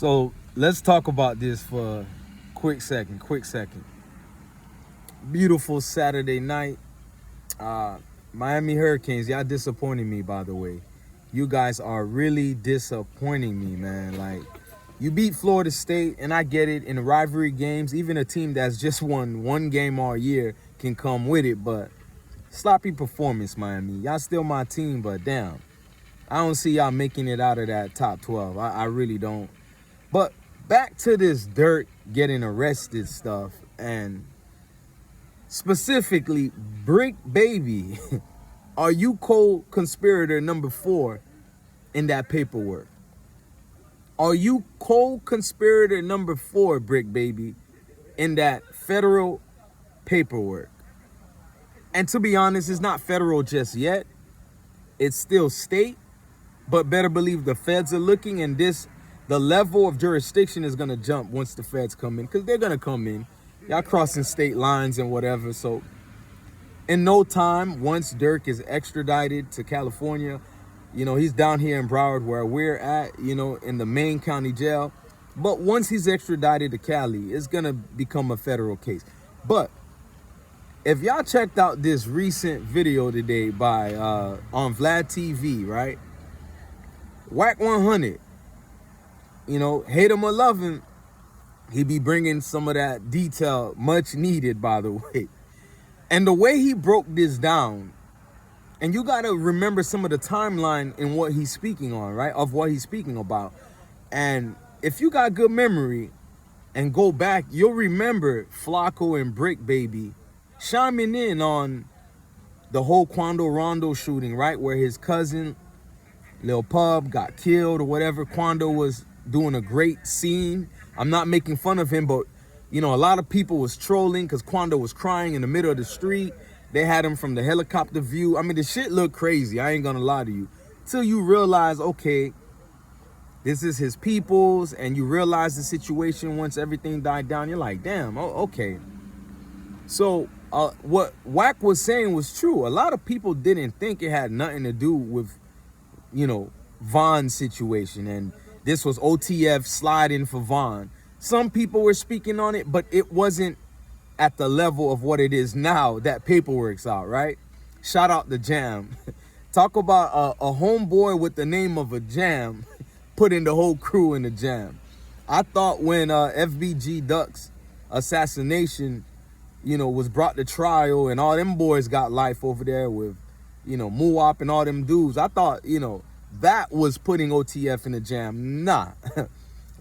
So let's talk about this for a quick second. Beautiful Saturday night. Miami Hurricanes, y'all disappointing me, by the way. You guys are really disappointing me, man. Like, you beat Florida State, and I get it, in rivalry games, even a team that's just won one game all year can come with it, but sloppy performance, Miami. Y'all still my team, but damn. I don't see y'all making it out of that top 12. I really don't. But back to this Durk getting arrested stuff, and specifically, Bricc baby, are you co-conspirator number 4 in that paperwork? Are you co-conspirator number 4, Bricc baby, in that federal paperwork? And to be honest, it's not federal just yet. It's still state, but better believe the feds are looking, and the level of jurisdiction is going to jump once the feds come in, because they're going to come in. Y'all crossing state lines and whatever. So in no time, once Durk is extradited to California, he's down here in Broward where we're at, in the main county jail. But once he's extradited to Cali, it's going to become a federal case. But if y'all checked out this recent video today by on Vlad TV, right? Wack 100, hate him or love him, he be bringing some of that detail, much needed, by the way. And the way he broke this down, and you got to remember some of the timeline in what he's speaking on, right? Of what he's speaking about. And if you got good memory and go back, you'll remember Flacco and Bricc baby chiming in on the whole Quando Rondo shooting, right? Where his cousin, Lil Pub, got killed or whatever. Quando was doing a great scene. I'm not making fun of him, but, a lot of people was trolling because Quando was crying in the middle of the street. They had him from the helicopter view. I mean, the shit looked crazy. I ain't going to lie to you. Till you realize, okay, this is his people's, and you realize the situation once everything died down. You're like, damn, okay. So what Wack was saying was true. A lot of people didn't think it had nothing to do with, Von's situation, and this was OTF sliding for Von. Some people were speaking on it, but it wasn't at the level of what it is now that paperwork's out, right? Shout out to Jam. Talk about a homeboy with the name of a jam putting the whole crew in the jam. I thought when FBG Duck's assassination, was brought to trial and all them boys got life over there with, Muwap and all them dudes, I thought, that was putting OTF in the jam. Nah.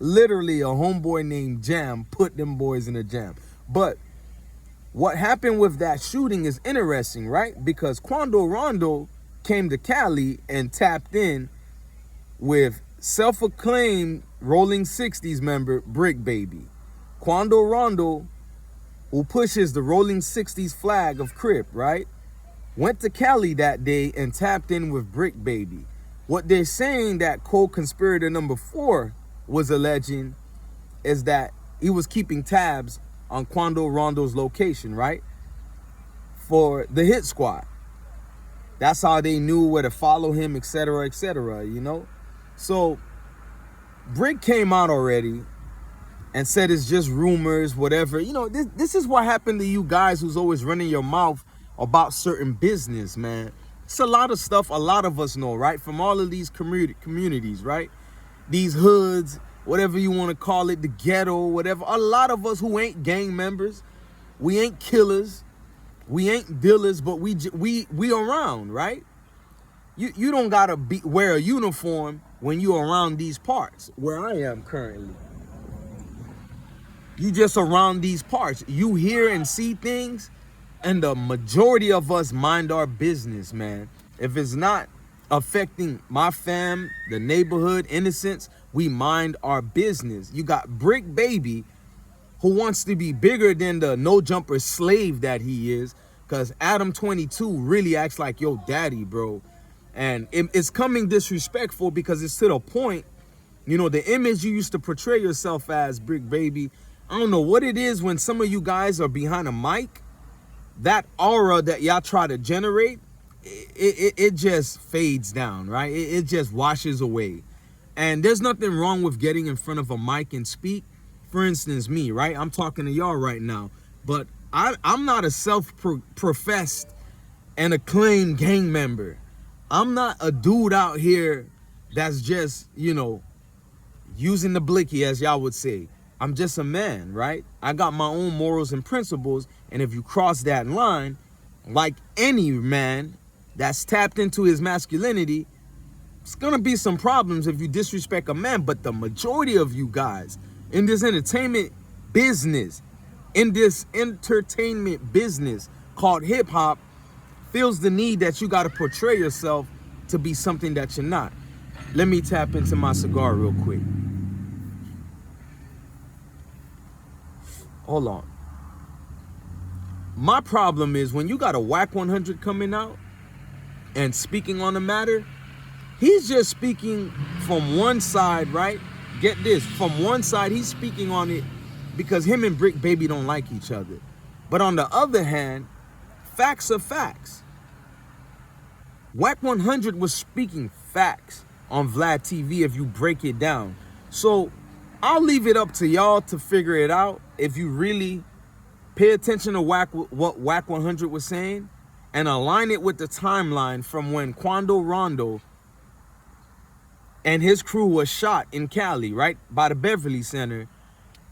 Literally a homeboy named Jam put them boys in the jam. But what happened with that shooting is interesting, right? Because Quando Rondo came to Cali and tapped in with self-acclaimed Rolling 60s member Bricc baby. Quando Rondo, who pushes the Rolling 60s flag of Crip, right? Went to Cali that day and tapped in with Bricc baby. What they're saying that co-conspirator number 4 was alleging is that he was keeping tabs on Quando Rondo's location, right? For the hit squad. That's how they knew where to follow him, etc., etc., So Bricc came out already and said it's just rumors, whatever. This is what happened to you guys who's always running your mouth about certain business, man. It's a lot of stuff a lot of us know, right? From all of these communities, right? These hoods, whatever you want to call it, the ghetto, whatever. A lot of us who ain't gang members, we ain't killers, we ain't dealers, but we around, right? You don't gotta wear a uniform when you around these parts, where I am currently. You just around these parts. You hear and see things, and the majority of us mind our business, man. If it's not affecting my fam, the neighborhood, innocence, we mind our business. You got Bricc baby, who wants to be bigger than the no-jumper slave that he is, because Adam 22 really acts like your daddy, bro. And it's coming disrespectful because it's to the point, the image you used to portray yourself as, Bricc baby, I don't know what it is when some of you guys are behind a mic. That aura that y'all try to generate, it just fades down, right? It just washes away. And there's nothing wrong with getting in front of a mic and speak. For instance, me, right? I'm talking to y'all right now. But I'm not a self-professed and acclaimed gang member. I'm not a dude out here that's just, you know, using the blicky, as y'all would say. I'm just a man, right? I got my own morals and principles. And if you cross that line, like any man that's tapped into his masculinity, it's gonna be some problems if you disrespect a man. But the majority of you guys in this entertainment business, called hip hop, feels the need that you gotta portray yourself to be something that you're not. Let me tap into my cigar real quick. Hold on. My problem is when you got a Wack 100 coming out and speaking on the matter, he's just speaking from one side, right? Get this, from one side, he's speaking on it because him and Bricc Baby don't like each other. But on the other hand, facts are facts. Wack 100 was speaking facts on Vlad TV if you break it down. So I'll leave it up to y'all to figure it out if you really pay attention to what Wack 100 was saying and align it with the timeline from when Quando Rondo and his crew was shot in Cali, right, by the Beverly Center,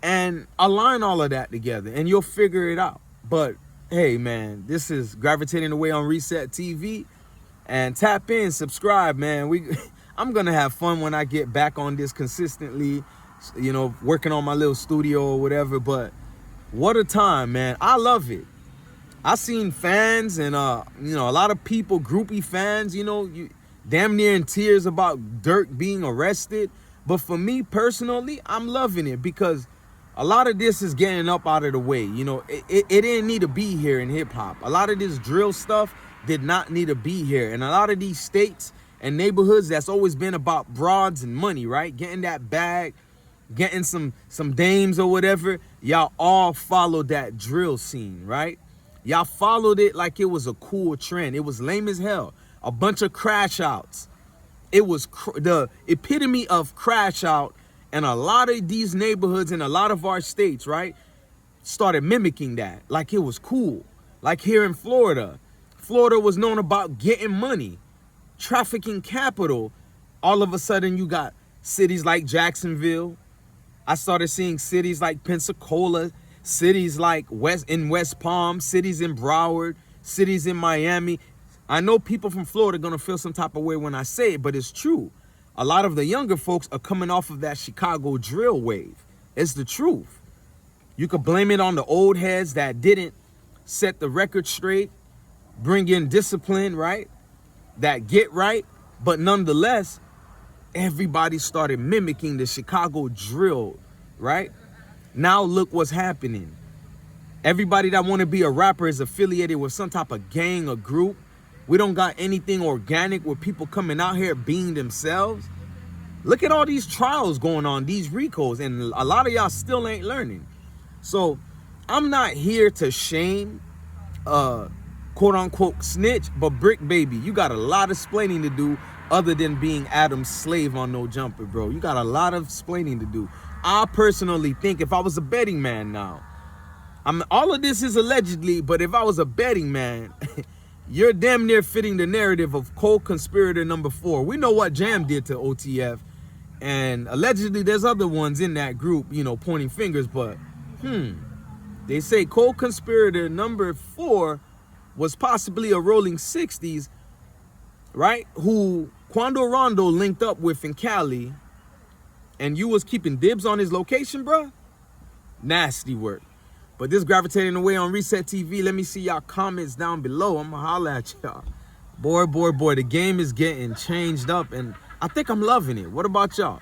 and align all of that together and you'll figure it out. But hey, man, this is Gravitating Away on Reset TV, and tap in, subscribe, man. I'm gonna have fun when I get back on this consistently, you know, working on my little studio or whatever. But what a time, man. I love it. I seen fans and you know, a lot of people, groupie fans, you know, damn near in tears about Durk being arrested. But for me personally, I'm loving it because a lot of this is getting up out of the way. You know, it didn't need to be here in hip hop. A lot of this drill stuff did not need to be here. And a lot of these states and neighborhoods that's always been about broads and money, right? Getting that bag, getting some dames or whatever. Y'all all followed that drill scene, right? Y'all followed it like it was a cool trend. It was lame as hell. A bunch of crash outs. It was the epitome of crash out. And a lot of these neighborhoods in a lot of our states, right, started mimicking that like it was cool. Like here in Florida. Florida was known about getting money, trafficking capital. All of a sudden you got cities like Jacksonville. I started seeing cities like Pensacola, cities like West Palm, cities in Broward, cities in Miami. I know people from Florida are gonna feel some type of way when I say it, but it's true. A lot of the younger folks are coming off of that Chicago drill wave. It's the truth. You could blame it on the old heads that didn't set the record straight, bring in discipline, right? That get right. But nonetheless, everybody started mimicking the Chicago drill, right? Now look what's happening. Everybody that want to be a rapper is affiliated with some type of gang or group. We don't got anything organic with people coming out here being themselves. Look at all these trials going on, these recos, and a lot of y'all still ain't learning. So I'm not here to shame quote unquote snitch, but Bricc Baby, you got a lot of explaining to do other than being Adam's slave on No Jumper, bro. You got a lot of explaining to do. I personally think if I was a betting man now, all of this is allegedly, but if I was a betting man, you're damn near fitting the narrative of Co-Conspirator number 4. We know what Jam did to OTF, and allegedly there's other ones in that group, you know, pointing fingers, but they say Co-Conspirator number 4 was possibly a rolling 60s, right? Who Quando Rondo linked up with in Cali, and you was keeping dibs on his location, bruh? Nasty work. But this Gravitating Away on Reset TV. Let me see y'all comments down below. I'm gonna holler at y'all. Boy, the game is getting changed up, and I think I'm loving it. What about y'all?